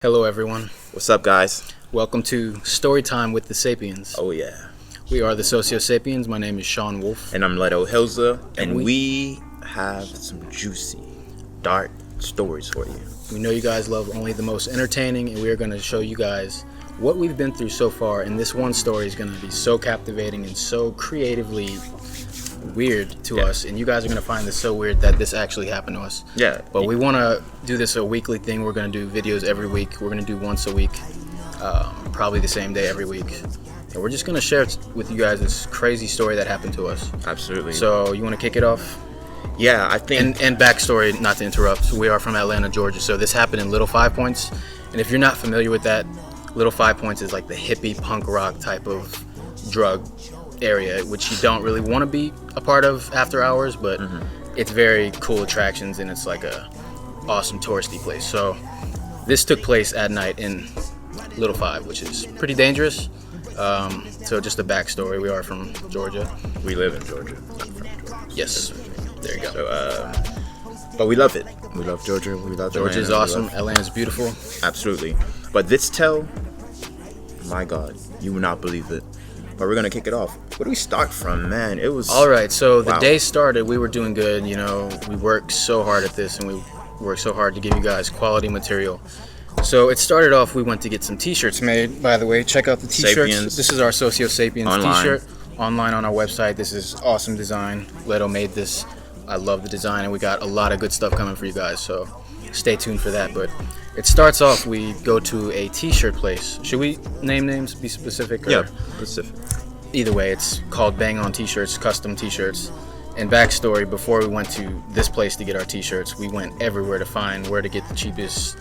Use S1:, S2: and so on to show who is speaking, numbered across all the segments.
S1: Hello everyone.
S2: What's up, guys?
S1: Welcome to StoryTime with TheSocioSapienz.
S2: Oh yeah.
S1: We are the Sociosapienz. My name is SeanWolf.
S2: And I'm L3to Hillza, and we have some juicy, dark stories for you.
S1: We know you guys love only the most entertaining, and we are going to show you guys what we've been through so far. And this one story is going to be so captivating and so creatively weird to us, and you guys are going to find this so weird that this actually happened to us.
S2: Yeah.
S1: But we want to do this a weekly thing. We're going to do videos every week. We're going to do once a week, probably the same day every week. And we're just going to share with you guys this crazy story that happened to us.
S2: Absolutely.
S1: So you want to kick it off?
S2: Yeah, I think...
S1: And backstory, not to interrupt, we are from Atlanta, Georgia, so this happened in Little 5 Points. And if you're not familiar with that, Little 5 Points is like the hippie punk rock type of drug area, which you don't really want to be a part of after hours, but it's very cool attractions, and it's like a awesome touristy place. So this took place at night in Little 5, which is pretty dangerous. So just a backstory, we are from Georgia.
S2: We live in Georgia.
S1: Yes, there you go.
S2: So, but we love it. We love Georgia. We love
S1: Georgia is awesome. Atlanta's beautiful.
S2: Absolutely. But this tale, my God, you will not believe it. But we're gonna kick it off. Where do we start from, man? It was
S1: all right. So the day started. We were doing good. You know, we worked so hard at this, and we worked so hard to give you guys quality material. So it started off. We went to get some T-shirts made. By the way, check out the T-shirts.
S2: Sapienz.
S1: This is our Sociosapienz
S2: Online.
S1: T-shirt online on our website. This is awesome design. L3to made this. I love the design, and we got a lot of good stuff coming for you guys. So stay tuned for that. But it starts off. We go to a T-shirt place. Should we name names? Be specific? Or?
S2: Yeah, specific.
S1: Either way, it's called Bang On T-shirts, custom T-shirts. And backstory, before we went to this place to get our T-shirts, we went everywhere to find where to get the cheapest,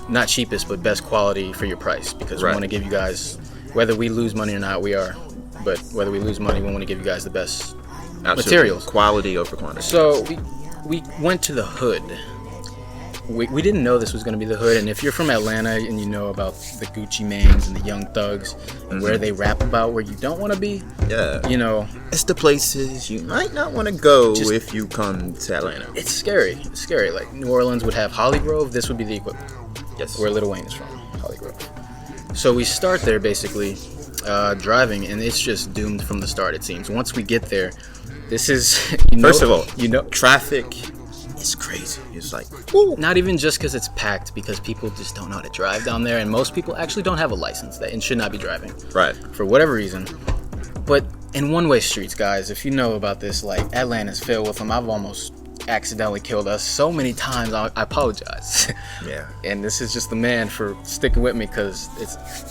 S1: not cheapest, but best quality for your price, because we want to give you guys, whether we lose money or not, but whether we lose money, we want to give you guys the best materials.
S2: Quality over quantity.
S1: So we went to the Hood. We didn't know this was going to be the Hood, and if you're from Atlanta and you know about the Gucci Manes and the Young Thugs, and where they rap about where you don't want to be, you know,
S2: it's the places you might not want to go if you come to Atlanta.
S1: It's scary. It's scary. Like New Orleans would have Holly Grove. This would be the equivalent.
S2: Yes.
S1: Where Lil Wayne is from, Holly Grove. So we start there basically, driving, and it's just doomed from the start. It seems. Once we get there, this is
S2: first of all, traffic. It's crazy. It's like,
S1: woo. Not even just because it's packed, because people just don't know how to drive down there, and most people actually don't have a license and should not be driving.
S2: Right.
S1: For whatever reason. But in one-way streets, guys, if you know about this, like Atlanta's filled with them. I've almost accidentally killed us so many times. I apologize.
S2: Yeah.
S1: And this is just the man for sticking with me, because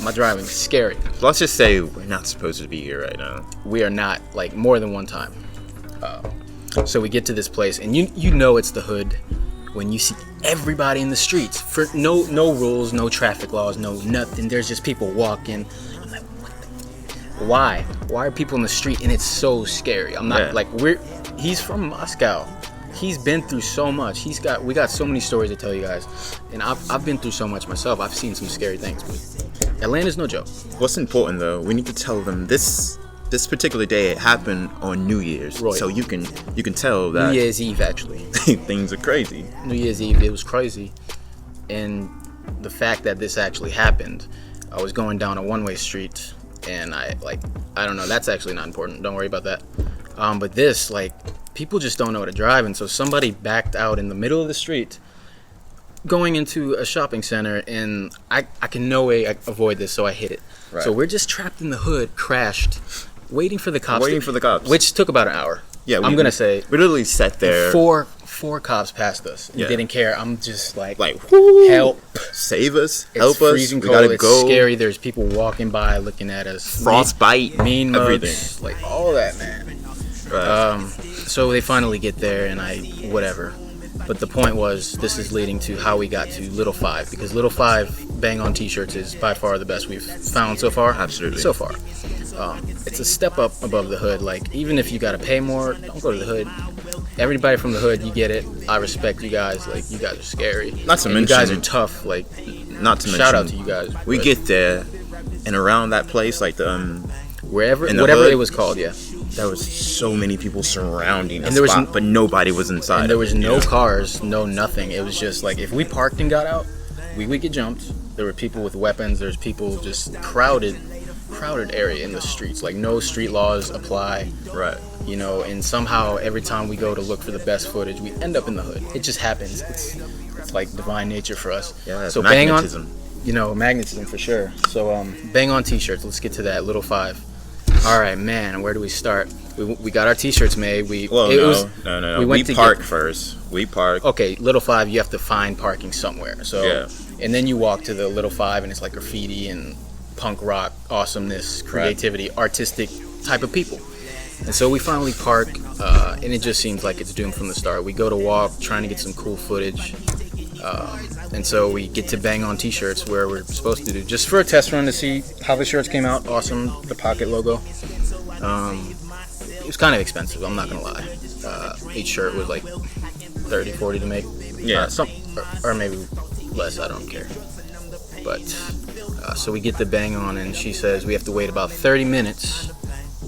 S1: my driving is scary.
S2: Let's just say we're not supposed to be here right now.
S1: We are not, like more than one time. So we get to this place, and you know it's the Hood when you see everybody in the streets for no rules, no traffic laws, no nothing. There's just people walking. I'm like, why are people in the street? And it's so scary. I'm not he's from Moscow. He's been through so much. We got so many stories to tell you guys, and I've been through so much myself. I've seen some scary things, but Atlanta's no joke.
S2: What's important though, we need to tell them this particular day, it happened on New Year's, so you can tell that
S1: New Year's Eve, actually.
S2: Things are crazy.
S1: New Year's Eve, it was crazy, and the fact that this actually happened, I was going down a one-way street, and I don't know, that's actually not important. Don't worry about that. But this, people just don't know how to drive, and so somebody backed out in the middle of the street, going into a shopping center, and I can no way avoid this, so I hit it. Right. So we're just trapped in the Hood, crashed. Waiting for the cops. Which took about an hour. Yeah, I'm gonna say
S2: we literally sat there.
S1: Four cops passed us. And didn't care. I'm just like help,
S2: save us,
S1: it's
S2: help us.
S1: Freezing
S2: we
S1: cold.
S2: gotta
S1: it's
S2: go.
S1: Scary. There's people walking by, looking at us.
S2: Frostbite,
S1: mean mugs,
S2: everything,
S1: like all that, man. Right. So they finally get there, and whatever. But the point was, this is leading to how we got to Little 5, because Little 5 Bang On T-shirts is by far the best we've found so far.
S2: Absolutely.
S1: So far. It's a step up above the Hood. Like, even if you gotta pay more, don't go to the Hood. Everybody from the Hood, you get it. I respect you guys. Like, you guys are scary.
S2: Not to mention,
S1: you guys are tough. Like,
S2: not to mention,
S1: shout out to you guys.
S2: We get there, and around that place, like the
S1: whatever
S2: Hood,
S1: it was called, yeah.
S2: There was so many people surrounding the spot, but nobody was inside.
S1: And there was no cars, no nothing. It was just like, if we parked and got out, we would get jumped. There were people with weapons. There's people just crowded area in the streets. Like no street laws apply.
S2: Right.
S1: You know, and somehow every time we go to look for the best footage, we end up in the hood. It just happens. It's like divine nature for us.
S2: Yeah.
S1: So
S2: magnetism.
S1: Bang on, you know, magnetism for sure. So bang on t-shirts. Let's get to that. Little 5. All right, man. Where do we start? We got our t-shirts made.
S2: No. We park first. We park.
S1: Okay, Little 5. You have to find parking somewhere. So
S2: yeah.
S1: And then you walk to the Little 5, and it's like graffiti and punk rock, awesomeness, creativity, artistic type of people. And so we finally park, and it just seems like it's doomed from the start. We go to walk, trying to get some cool footage, and so we get to bang on t-shirts where we're supposed to do, just for a test run to see how the shirts came out. Awesome, the pocket logo. It was kind of expensive, I'm not gonna lie. Each shirt was like $30, $40 to make.
S2: Yeah.
S1: Or maybe less, I don't care. But, so we get the bang on, and she says we have to wait about 30 minutes.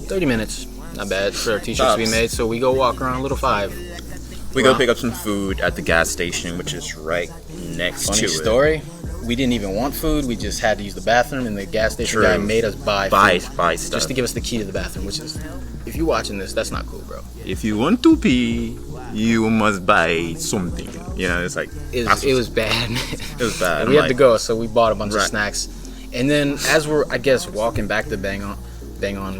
S1: 30 minutes. Not bad for our t-shirts we made. So we go walk around Little 5.
S2: We go pick up some food at the gas station, which is right next to it.
S1: Funny story. We didn't even want food. We just had to use the bathroom, and the gas station guy made us buy
S2: stuff
S1: just to give us the key to the bathroom. Which is, if you're watching this, that's not cool, bro.
S2: If you want to pee, you must buy something. You know, it's like
S1: it was bad.
S2: It was bad.
S1: And we had to go, so we bought a bunch of snacks. And then as we're, I guess, walking back to bang on,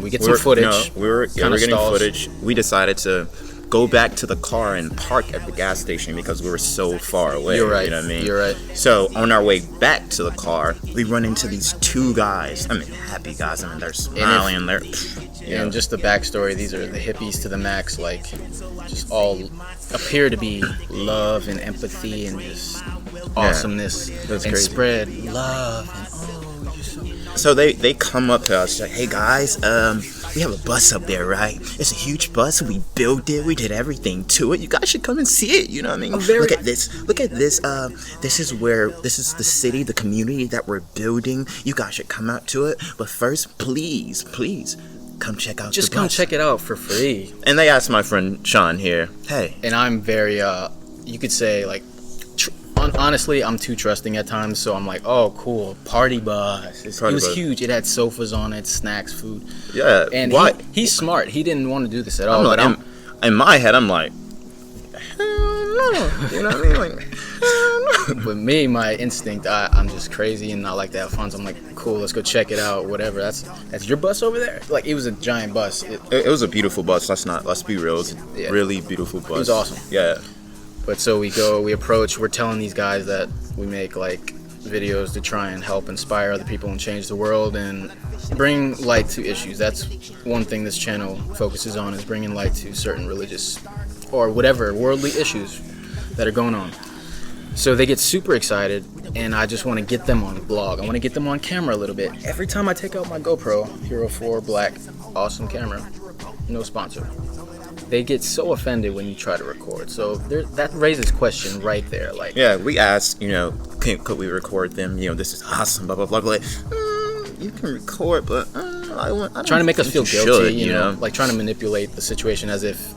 S1: we get some footage.
S2: We were getting footage. We decided to go back to the car and park at the gas station because we were so far away.
S1: You're right.
S2: You know what I mean?
S1: You're right.
S2: So on our way back to the car, we run into these 2 guys. I mean, happy guys. I mean, they're smiling.
S1: And just the backstory, these are the hippies to the max, like, just all appear to be love and empathy and just awesomeness and
S2: crazy.
S1: Spread love and
S2: so they come up to us like, hey guys, we have a bus up there, right? It's a huge bus. We built it. We did everything to it. You guys should come and see it. You know what I mean? Look at this. This is the city, the community that we're building. You guys should come out to it. But first, please, come check out the bus.
S1: Just come check it out for free.
S2: And they asked my friend Sean here, hey.
S1: And I'm very, you could say, like, honestly, I'm too trusting at times, so I'm like, oh, cool, party bus. It was huge. It had sofas on it, snacks, food.
S2: Yeah.
S1: And he's smart. He didn't want to do this at all.
S2: But in my head, I'm like, hell no. You know what I mean? Like, hell no.
S1: With me, my instinct, I'm just crazy and I like to have fun. So I'm like, cool, let's go check it out, whatever. That's your bus over there? Like, it was a giant bus.
S2: It was a beautiful bus. Let's be real. It was a really beautiful bus. It
S1: was awesome.
S2: Yeah.
S1: But so we approach, we're telling these guys that we make like videos to try and help inspire other people and change the world and bring light to issues. That's one thing this channel focuses on, is bringing light to certain religious or whatever worldly issues that are going on. So they get super excited, and I just want to get them on vlog. I want to get them on camera a little bit. Every time I take out my GoPro Hero 4 Black, awesome camera, no sponsor, they get so offended when you try to record. So that raises question right there. Like,
S2: yeah, we asked, could we record them? This is awesome, blah blah blah. Like, you can record, but I don't
S1: trying to make us feel guilty.
S2: Should,
S1: like trying to manipulate the situation as if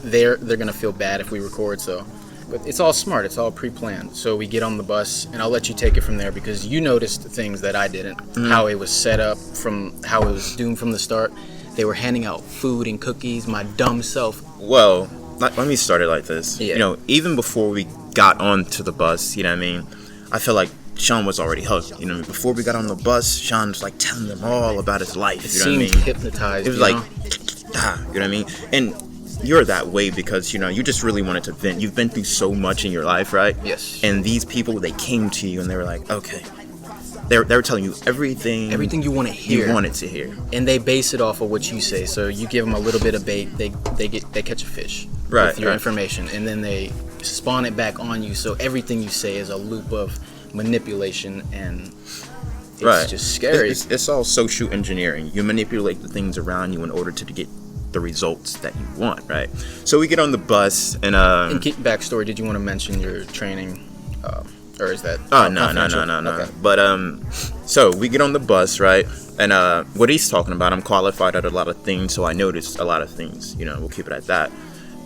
S1: they're gonna feel bad if we record. So, but it's all smart. It's all pre-planned. So we get on the bus, and I'll let you take it from there because you noticed things that I didn't. How it was set up, from how it was doomed from the start. They were handing out food and cookies, my dumb self.
S2: Well, let me start it like this.
S1: Yeah.
S2: Even before we got onto the bus, you know what I mean? I feel like Sean was already hooked. Before we got on the bus, Sean was like telling them all about his life.
S1: It seemed hypnotized.
S2: It was like, you know what I mean? And you're that way because, you just really wanted to vent. You've been through so much in your life, right?
S1: Yes.
S2: And these people, they came to you and they were like, okay. They were telling you everything
S1: you want to hear.
S2: You wanted to hear,
S1: and they base it off of what you say. So you give them a little bit of bait, they catch a fish with your information, and then they spawn it back on you. So everything you say is a loop of manipulation, and it's just scary.
S2: It's all social engineering. You manipulate the things around you in order to get the results that you want, right? So we get on the bus, and
S1: backstory. Did you want to mention your training? Or is that?
S2: No. Okay. But so we get on the bus, right? And what he's talking about, I'm qualified at a lot of things, so I noticed a lot of things. We'll keep it at that.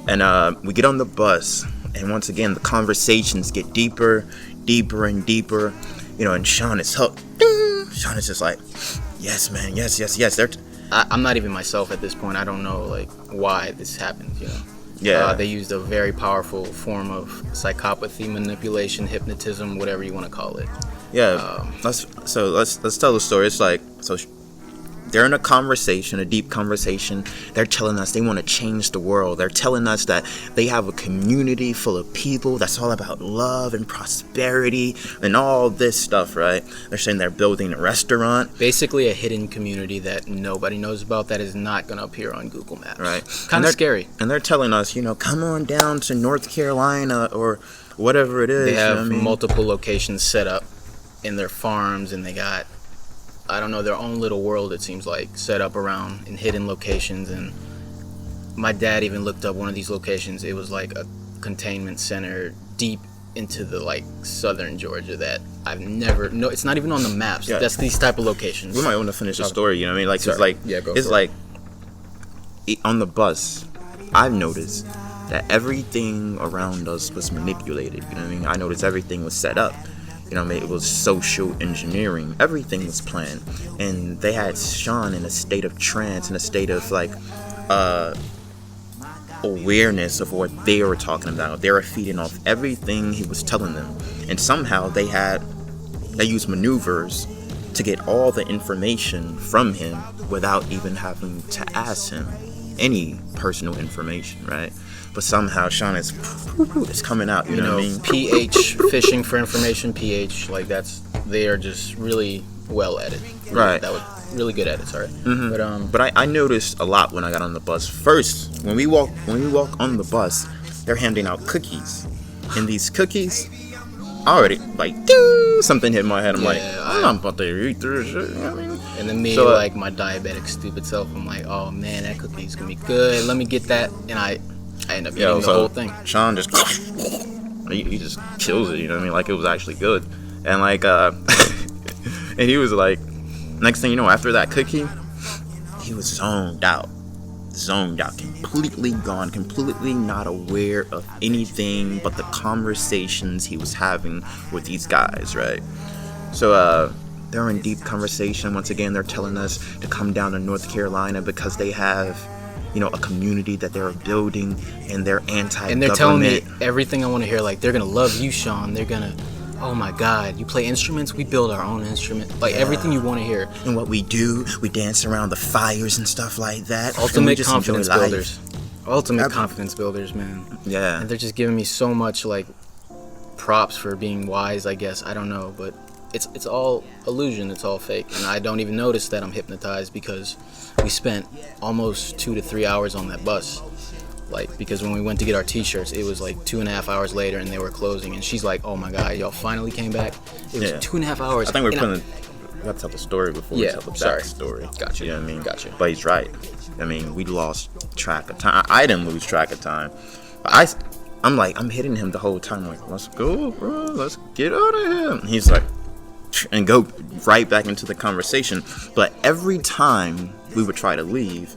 S2: And we get on the bus, and once again, the conversations get deeper and deeper. and Sean is hooked. Ding! Sean is just like, yes, man, yes.
S1: I'm not even myself at this point. I don't know like why this happened.
S2: Yeah.
S1: They used a very powerful form of psychopathy, manipulation, hypnotism, whatever you want to call it.
S2: Yeah. Let's tell the story. It's like, so they're in a conversation, a deep conversation. They're telling us they want to change the world. They're telling us that they have a community full of people that's all about love and prosperity and all this stuff, right? They're saying they're building a restaurant.
S1: Basically a hidden community that nobody knows about, that is not going to appear on Google Maps.
S2: Right.
S1: Kind of scary.
S2: And they're telling us, come on down to North Carolina or whatever it is.
S1: They have multiple locations set up in their farms, and they got, I don't know, their own little world, it seems like, set up around in hidden locations. And my dad even looked up one of these locations. It was like a containment center deep into the like southern Georgia that I've never, no, it's not even on the maps.
S2: Yeah.
S1: That's these type of locations.
S2: We might want to finish the story, Like,
S1: Sorry.
S2: it's like,
S1: Yeah, go
S2: it's
S1: for
S2: like on the bus, I've noticed that everything around us was manipulated. I noticed everything was set up. It was social engineering. Everything was planned, and they had Sean in a state of trance, in a state of like awareness of what they were talking about. They were feeding off everything he was telling them, and somehow they used maneuvers to get all the information from him without even having to ask him any personal information, right? But somehow Sean is coming out, you know what I mean?
S1: PH, fishing for information, PH, like they are just really well at it.
S2: Right.
S1: That was really good at it, sorry.
S2: Mm-hmm. But I noticed a lot when I got on the bus. First, when we walk on the bus, they're handing out cookies. And these cookies, I already, like, ding, something hit my head. I'm I'm not about to eat this shit, you know what I mean?
S1: And then me, my diabetic stupid self, I'm like, oh man, that cookie's gonna be good. Let me get that. And I end up eating the whole thing.
S2: Sean just he just kills it, you know what I mean? Like, it was actually good. And like and he was like, next thing you know, after that cookie, he was zoned out, completely gone, completely not aware of anything but the conversations he was having with these guys, right? So they're in deep conversation. Once again, they're telling us to come down to North Carolina because they have a community that they're building, and they're anti-government.
S1: And they're telling me everything I want to hear. Like, they're gonna love you, Sean. They're gonna, oh my God, you play instruments? We build our own instrument. Like, everything you want to hear.
S2: And what we do, we dance around the fires and stuff like that.
S1: Ultimate confidence builders. Ultimate confidence builders, man.
S2: Yeah.
S1: And they're just giving me so much, like, props for being wise, I guess. I don't know, but it's all illusion. It's all fake. And I don't even notice that I'm hypnotized because we spent almost 2 to 3 hours on that bus. Like, because when we went to get our t-shirts, it was like 2.5 hours later and they were closing. And she's like, oh my God, y'all finally came back? It was 2.5 hours.
S2: I think we gotta tell the story before we tell the back story.
S1: Gotcha.
S2: You know what I mean?
S1: Gotcha.
S2: But he's right. I mean, we lost track of time. I didn't lose track of time. But I'm hitting him the whole time. I'm like, let's go, bro. Let's get out of here. And he's like, and go right back into the conversation. But every time we would try to leave,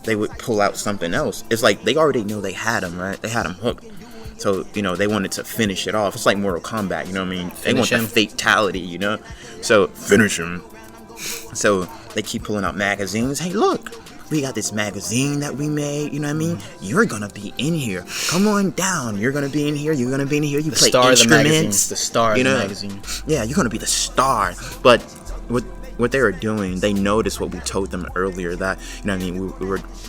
S2: they would pull out something else. It's like they already knew they had him, right? They had him hooked. So, they wanted to finish it off. It's like Mortal Kombat, you know what I mean? They want the fatality, So, finish him. So, they keep pulling out magazines. Hey, look, we got this magazine that we made, you know what I mean? You're gonna be in here. Come on down. You're gonna be in here. You're gonna be in here. You play instruments.
S1: The star of the magazine.
S2: Yeah, you're gonna be the star. But what they were doing, they noticed what we told them earlier, that,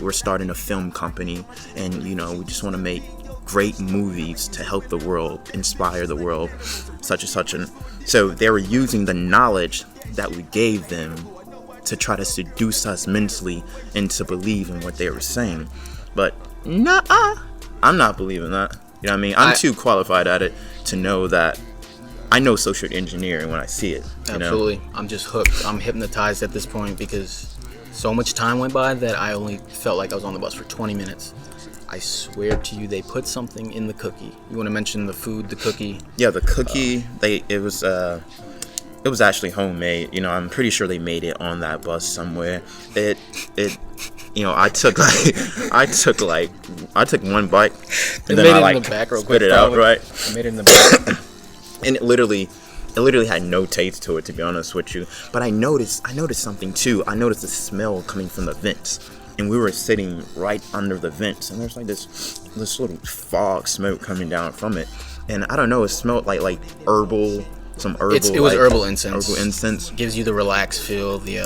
S2: we're starting a film company, and, we just want to make great movies to help the world, inspire the world, such and such. And so they were using the knowledge that we gave them to try to seduce us mentally into believe in what they were saying. But I'm not believing that. You know what I mean? I'm too qualified at it to know that. I know social engineering when I see it.
S1: Absolutely. I'm just hooked. I'm hypnotized at this point because so much time went by that I only felt like I was on the bus for 20 minutes. I swear to you, they put something in the cookie. You want to mention the food, the cookie?
S2: Yeah, the cookie. It was actually homemade. I'm pretty sure they made it on that bus somewhere. I took one bite and then I spit it out, right?
S1: I made it in the back.
S2: And it literally, it literally had no taste to it, to be honest with you. But I noticed something too. I noticed the smell coming from the vents, and we were sitting right under the vents, and there's like this little fog smoke coming down from it, and I don't know, it smelled like herbal, some herbal.
S1: It was herbal incense.
S2: Herbal incense
S1: gives you the relaxed feel, the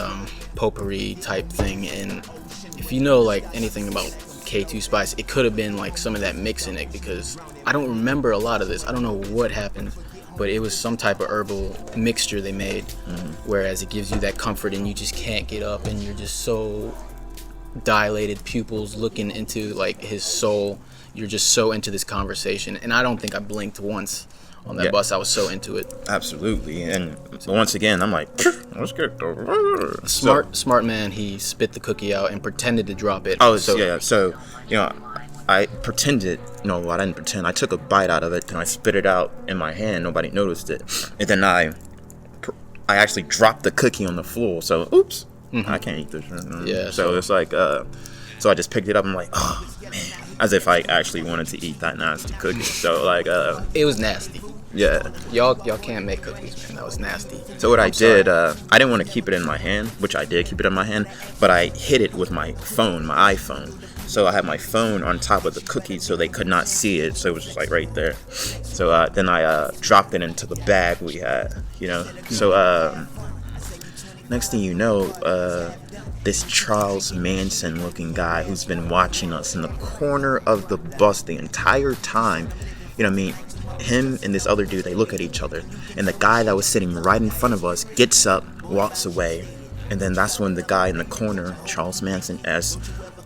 S1: potpourri type thing, and if you know like anything about K2 Spice, it could have been like some of that mix in it, because I don't remember a lot of this. I don't know what happened, but it was some type of herbal mixture they made, whereas it gives you that comfort and you just can't get up and you're just so dilated pupils looking into like his soul. You're just so into this conversation, and I don't think I blinked once on that bus. I was so into it.
S2: Absolutely. And once again, I'm like, let's get
S1: smart man. He spit the cookie out and pretended to drop it.
S2: So I pretended, I didn't pretend. I took a bite out of it, and I spit it out in my hand. Nobody noticed it. And then I actually dropped the cookie on the floor. So, oops, I can't eat this.
S1: Yeah.
S2: So it's like, so I just picked it up. I'm like, oh, man. As if I actually wanted to eat that nasty cookie. So, like,
S1: it was nasty.
S2: Yeah.
S1: Y'all can't make cookies, man. That was nasty.
S2: So what I did, I didn't want to keep it in my hand, which I did keep it in my hand, but I hid it with my phone, my iPhone. So I had my phone on top of the cookie so they could not see it. So it was just like right there. So then I dropped it into the bag we had, So next thing you know, this Charles Manson looking guy who's been watching us in the corner of the bus the entire time, him and this other dude, they look at each other, and the guy that was sitting right in front of us gets up, walks away, and then that's when the guy in the corner, Charles Manson S,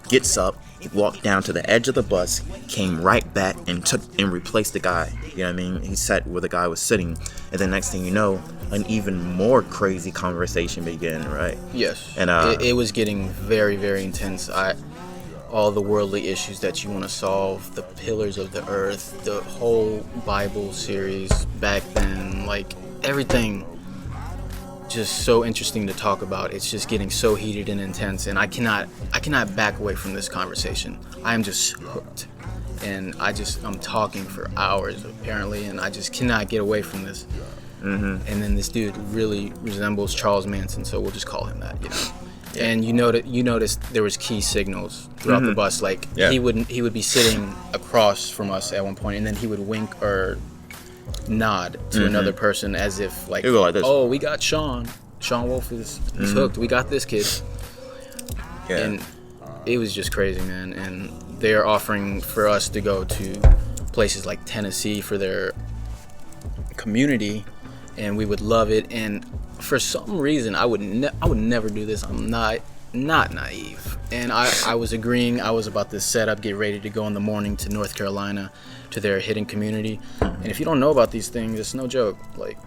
S2: gets up, he walked down to the edge of the bus, came right back and replaced the guy. He sat where the guy was sitting, and then next thing you know, an even more crazy conversation began, right?
S1: Yes.
S2: And
S1: it was getting very, very intense. All the worldly issues that you want to solve, the pillars of the earth, the whole Bible series back then, like everything just so interesting to talk about. It's just getting so heated and intense, and I cannot back away from this conversation. I am just hooked, and I'm talking for hours apparently, and I just cannot get away from this. And then this dude really resembles Charles Manson, so we'll just call him that, And you noticed there was key signals throughout the bus. Like he would be sitting across from us at one point, and then he would wink or nod to another person as if like oh, we got Sean Wolf he's hooked. We got this kid. Yeah. And it was just crazy, man. And they are offering for us to go to places like Tennessee for their community, and we would love it. And for some reason, I would never do this. I'm not naive, and I was agreeing. I was about to set up, get ready to go in the morning to North Carolina, to their hidden community. And if you don't know about these things, it's no joke. Like,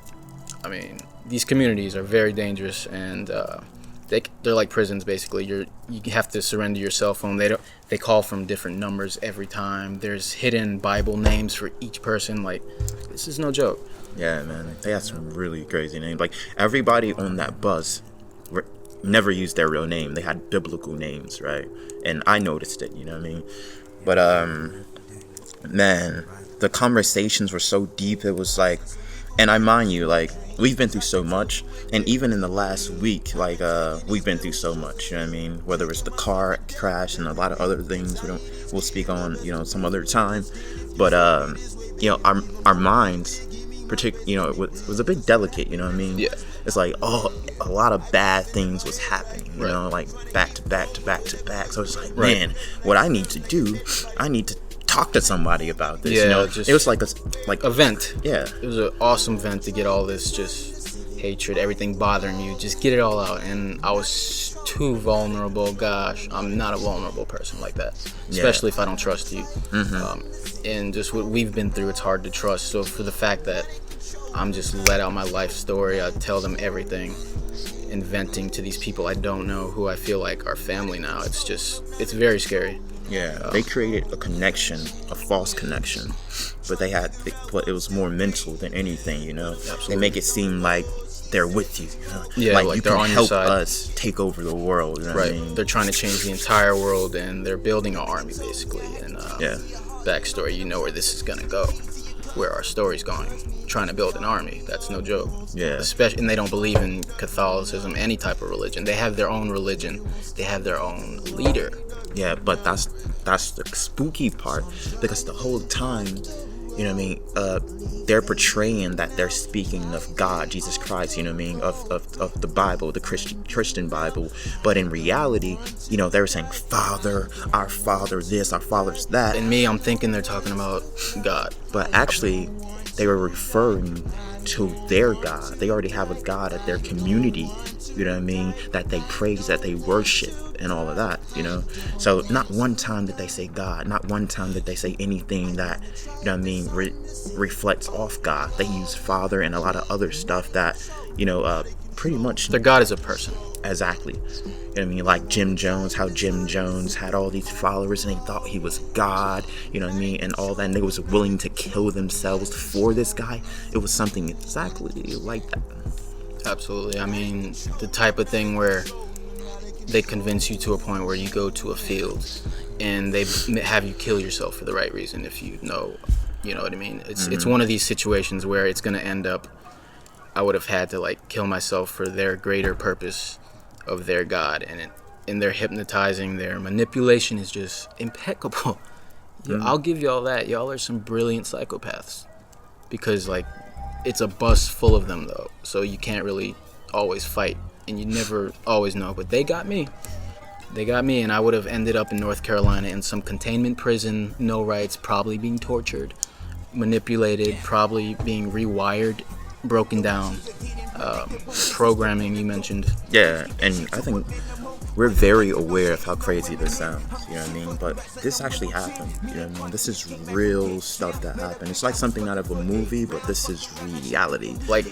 S1: these communities are very dangerous, and they're like prisons basically. You have to surrender your cell phone. They call from different numbers every time. There's hidden Bible names for each person. Like, this is no joke.
S2: Yeah, man, they have some really crazy names. Like, everybody on that bus never used their real name. They had biblical names, right? And I noticed it, But, man, the conversations were so deep. It was like, and I mind you, like, we've been through so much. And even in the last week, like, we've been through so much, Whether it's the car crash and a lot of other things we'll speak on, some other time. But, our minds, particularly, it was a bit delicate,
S1: Yeah.
S2: It's like, a lot of bad things was happening, like back to back to back to back. So it's like, man, what I need to do, I need to talk to somebody about this. It was like a
S1: vent.
S2: Yeah,
S1: it was an awesome vent to get all this just hatred, everything bothering you, just get it all out. And I was too vulnerable. Gosh, I'm not a vulnerable person like that, especially if I don't trust you. And just what we've been through, it's hard to trust. So for the fact that I'm just let out my life story, I tell them everything, and venting to these people I don't know, who I feel like are family now. It's very scary.
S2: Yeah, they created a connection, a false connection, but it was more mental than anything,
S1: Absolutely.
S2: They make it seem like they're with you,
S1: Yeah,
S2: like you
S1: they're
S2: can
S1: on your
S2: help
S1: side.
S2: us take over the world,
S1: Right. They're trying to change the entire world, and they're building an army basically. And backstory, where this is gonna go. where our story's going. Trying to build an army. That's no joke.
S2: Yeah.
S1: Especially, and they don't believe in Catholicism, any type of religion. They have their own religion. They have their own leader.
S2: Yeah, but that's the spooky part, because the whole time, you know what I mean, they're portraying that they're speaking of God, Jesus Christ, you know what I mean, of the Bible, the Christian Bible. But in reality, you know, they're saying Father, our Father this, our Father's that.
S1: And me, I'm thinking they're talking about God.
S2: But actually, they were referring to their God. They already have a God at their community, you know what I mean, that they praise, that they worship, and all of that, you know. So not one time did they say God. Not one time did they say anything that, you know what I mean, reflects off God. They use Father and a lot of other stuff that, you know, pretty much...
S1: Their God is a person.
S2: Exactly. You know what I mean? Like Jim Jones, how Jim Jones had all these followers and they thought he was God, you know what I mean, and all that, and they was willing to kill themselves for this guy. It was something exactly like that.
S1: Absolutely. I mean, the type of thing where they convince you to a point where you go to a field and they have you kill yourself for the right reason, if you know what I mean. It's one of these situations where it's going to end up, I would have had to like kill myself for their greater purpose of their God, and their hypnotizing, their manipulation is just impeccable. I'll give y'all that. Y'all are some brilliant psychopaths, because like it's a bus full of them though, so you can't really always fight, and you never always know. But they got me, and I would have ended up in North Carolina in some containment prison, no rights, probably being tortured, manipulated, probably being rewired, broken down, programming you mentioned.
S2: Yeah, and I think we're very aware of how crazy this sounds, you know what I mean? But this actually happened, you know what I mean? This is real stuff that happened. It's like something out of a movie, but this is reality.
S1: Like,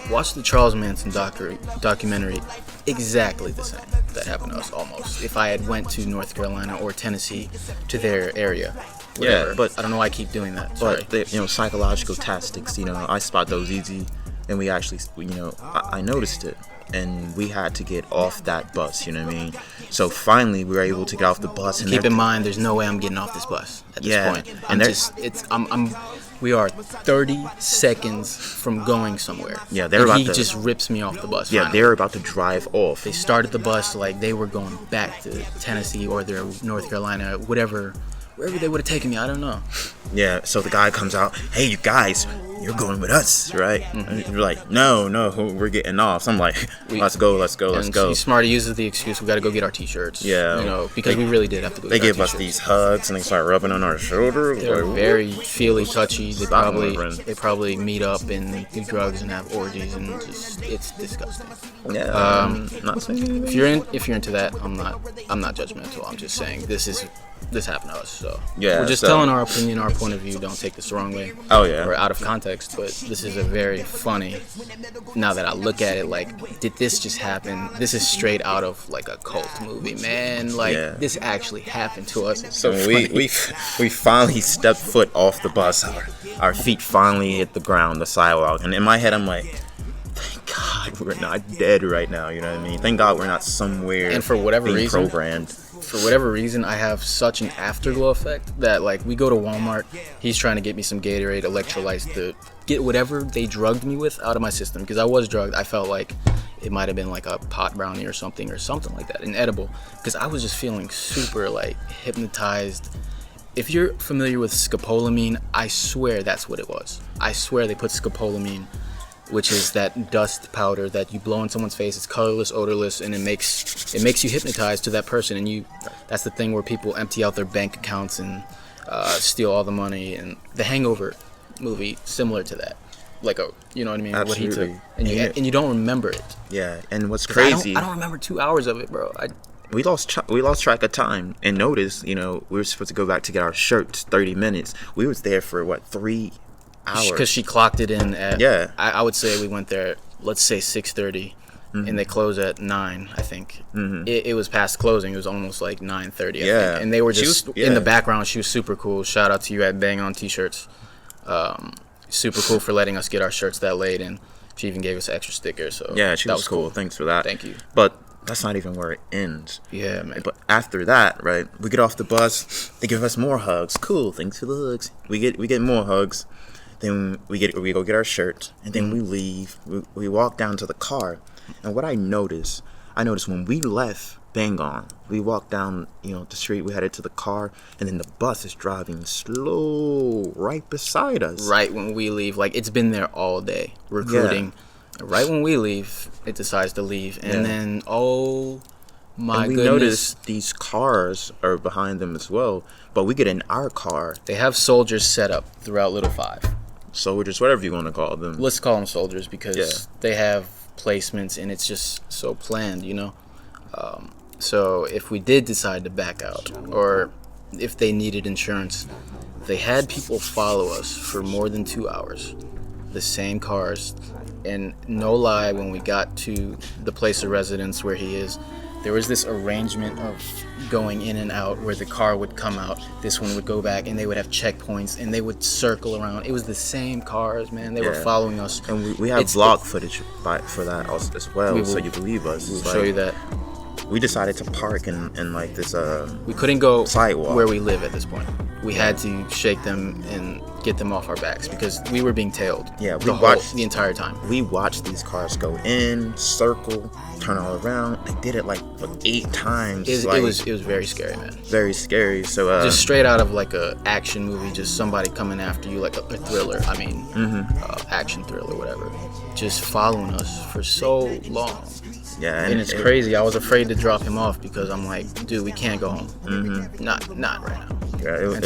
S1: watch the Charles Manson documentary. Exactly the same that happened to us, almost. If I had went to North Carolina or Tennessee, to their area. Whatever.
S2: Yeah, but
S1: I don't know why I keep doing that. Sorry.
S2: But the, you know, psychological tactics, you know, I spot those easy, and we actually, you know, I noticed it, and we had to get off that bus, you know what I mean? So finally, we were able to get off the bus. And
S1: keep in mind, there's no way I'm getting off this bus at this point. We are 30 seconds from going somewhere.
S2: Yeah, he
S1: just rips me off the bus.
S2: Yeah,
S1: finally.
S2: they're about to drive off.
S1: They started the bus like they were going back to Tennessee or their North Carolina, wherever they would have taken me. I don't know.
S2: Yeah, so the guy comes out, hey, you guys, you're going with us, right? And you're like, no, we're getting off. So I'm like, let's go.
S1: He's smart. He uses the excuse, we got to go get our t-shirts.
S2: Yeah.
S1: You know, because we really did have to go
S2: They
S1: get our
S2: give us
S1: t-shirts.
S2: these hugs, and they start rubbing on our shoulders.
S1: They're
S2: like,
S1: very feely, touchy. They probably meet up and do drugs and have orgies, and just, it's disgusting.
S2: Yeah. Not saying
S1: if you're into that, I'm not judgmental. I'm just saying this happened to us, so
S2: yeah,
S1: we're just telling our opinion, our point of view. Don't take this the wrong way.
S2: Oh yeah,
S1: or out of context. But this is a very funny. Now that I look at it, like, did this just happen? This is straight out of like a cult movie, man. Like this actually happened to us. It's so
S2: we finally stepped foot off the bus. Our feet finally hit the ground, the sidewalk, and in my head I'm like, thank God we're not dead right now. You know what I mean? Thank God we're not somewhere.
S1: And for whatever reason,
S2: programmed.
S1: For whatever reason, I have such an afterglow effect that, like, we go to Walmart, he's trying to get me some Gatorade, electrolytes, to get whatever they drugged me with out of my system, because I was drugged. I felt like it might have been like a pot brownie or something like that, an edible, because I was just feeling super, like, hypnotized. If you're familiar with scopolamine, I swear that's what it was. I swear they put scopolamine, which is that dust powder that you blow in someone's face. It's colorless, odorless, and it makes you hypnotized to that person. And that's the thing where people empty out their bank accounts and steal all the money. And the Hangover movie, similar to that, like you know what I mean?
S2: Absolutely.
S1: What he took, and you don't remember it.
S2: Yeah, and what's crazy?
S1: I don't remember 2 hours of it, bro.
S2: We lost track of time, and notice, you know, we were supposed to go back to get our shirts. 30 minutes. We was there for what, 3 hours?
S1: Because she clocked it in at, I would say we went there, let's say 6:30, and they close at 9, I think. It was past closing. It was almost like 9:30, I think. And they were just in the background. She was super cool. Shout out to you at Bang On T-shirts. Super cool for letting us get our shirts that late, and she even gave us an extra sticker. So
S2: yeah, she was cool. Thanks for that.
S1: Thank you.
S2: But that's not even where it ends.
S1: Yeah, man.
S2: But after that, right, we get off the bus. They give us more hugs. Cool. Thanks for the hugs. We get more hugs. Then we go get our shirt, and then we leave. We walk down to the car, and what I noticed when we left Bangor, we walked down, the street. We headed to the car, and then the bus is driving slow right beside us.
S1: Right when we leave, like it's been there all day recruiting. Yeah. Right when we leave, it decides to leave, and then my
S2: and we
S1: goodness,
S2: notice these cars are behind them as well. But we get in our car.
S1: They have soldiers set up throughout Little Five.
S2: Soldiers, whatever you want to call them.
S1: Let's call them soldiers because they have placements and it's just so planned, So if we did decide to back out, or if they needed insurance, they had people follow us for more than 2 hours. The same cars. And no lie, when we got to the place of residence where he is, there was this arrangement of going in and out where the car would come out, this one would go back, and they would have checkpoints, and they would circle around. It was the same cars, man. They were following us.
S2: And we have vlog footage for that as well, so you believe us.
S1: We'll show you that.
S2: We decided to park in like this
S1: we couldn't go
S2: sidewalk
S1: where we live at this point. We had to shake them and get them off our backs because we were being tailed.
S2: Yeah,
S1: the entire time.
S2: We watched these cars go in, circle, turn all around. They did it like 8 times.
S1: It was very scary, man.
S2: Very scary. So
S1: just straight out of like a action movie, just somebody coming after you, like a thriller. I mean, action thriller, whatever. Just following us for so long.
S2: Yeah,
S1: and it's crazy. I was afraid to drop him off because I'm like, dude, we can't go home. Not right now. Yeah,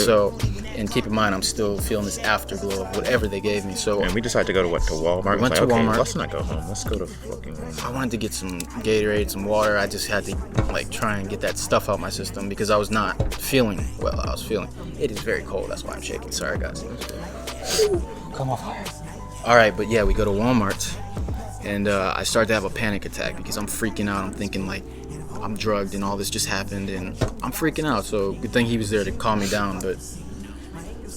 S1: and keep in mind, I'm still feeling this afterglow of whatever they gave me. So,
S2: and we decided to go to Walmart.
S1: We went to Walmart.
S2: Let's not go home. Let's go to fucking Walmart.
S1: I wanted to get some Gatorade, some water. I just had to try and get that stuff out my system because I was not feeling well. It is very cold. That's why I'm shaking. Sorry, guys. Come off. All right, but yeah, we go to Walmart. And I start to have a panic attack because I'm freaking out. I'm thinking like I'm drugged and all this just happened and I'm freaking out. So good thing he was there to calm me down. But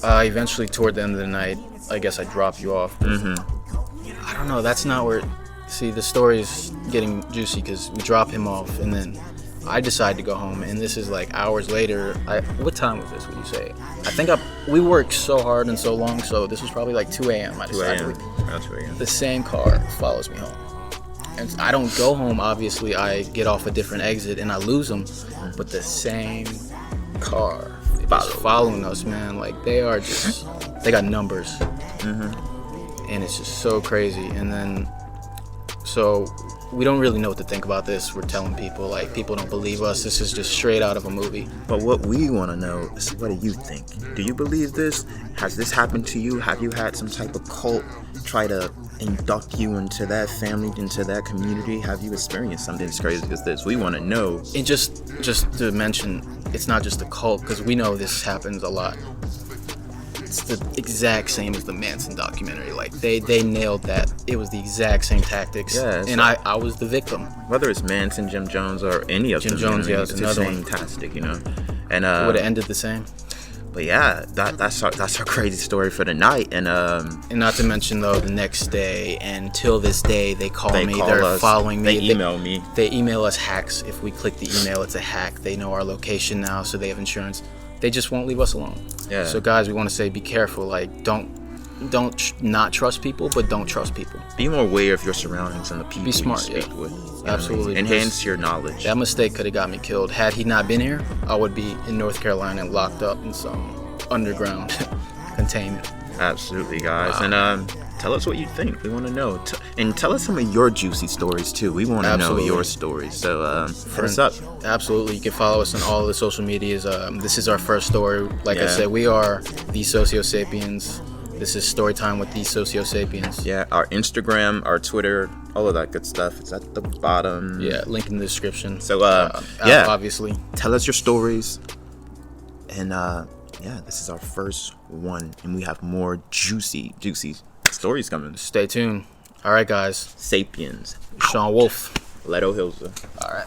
S1: eventually toward the end of the night, I guess I drop you off. I don't know. That's not where... See, the story is getting juicy because we drop him off and then I decide to go home. And this is like hours later. What time was this, would you say? I think we worked so hard and so long. So this was probably like 2 a.m. I decided to leave. The same car follows me home. And I don't go home, obviously. I get off a different exit and I lose them. But the same car is following us, man. Like, they got numbers. And it's just so crazy. And then, so we don't really know what to think about this. We're telling people, like, people don't believe us. This is just straight out of a movie.
S2: But what we want to know is, what do you think? Do you believe this? Has this happened to you? Have you had some type of cult try to induct you into that family, into that community? Have you experienced something as crazy as this? We want to know.
S1: And just to mention, it's not just a cult, because we know this happens a lot. It's the exact same as the Manson documentary. Like, they nailed that. It was the exact same tactics. Yeah, and I was the victim.
S2: Whether it's Manson, Jim Jones, or any of them.
S1: Jim Jones, yeah,
S2: it's the same tactic, And
S1: it would have ended the same.
S2: But yeah, that's our crazy story for the night. And
S1: not to mention though, the next day and till this day, they call me. They're following me.
S2: They email me.
S1: They email us hacks. If we click the email, it's a hack. They know our location now, so they have insurance. They just won't leave us alone. Yeah. So guys, we want to say, be careful. Like, don't not trust people, but don't trust people.
S2: Be more aware of your surroundings and the people
S1: be smart,
S2: you speak with.
S1: Absolutely.
S2: Enhance your knowledge.
S1: That mistake could have got me killed. Had he not been here, I would be in North Carolina and locked up in some underground containment.
S2: Absolutely, guys. Wow. And tell us what you think. We want to know. And tell us some of your juicy stories, too. We want to know your stories. So, hit us up.
S1: Absolutely. You can follow us on all the social medias. This is our first story. Like I said, we are TheSocioSapienz. This is Storytime with TheSocioSapienz.
S2: Yeah, our Instagram, our Twitter, all of that good stuff. It's at the bottom.
S1: Yeah, link in the description.
S2: So,
S1: obviously.
S2: Tell us your stories. And, this is our first one. And we have more juicy stories coming.
S1: Stay tuned. All right, guys.
S2: Sapienz.
S1: SeanWolf.
S2: L3to Hillza.
S1: All right.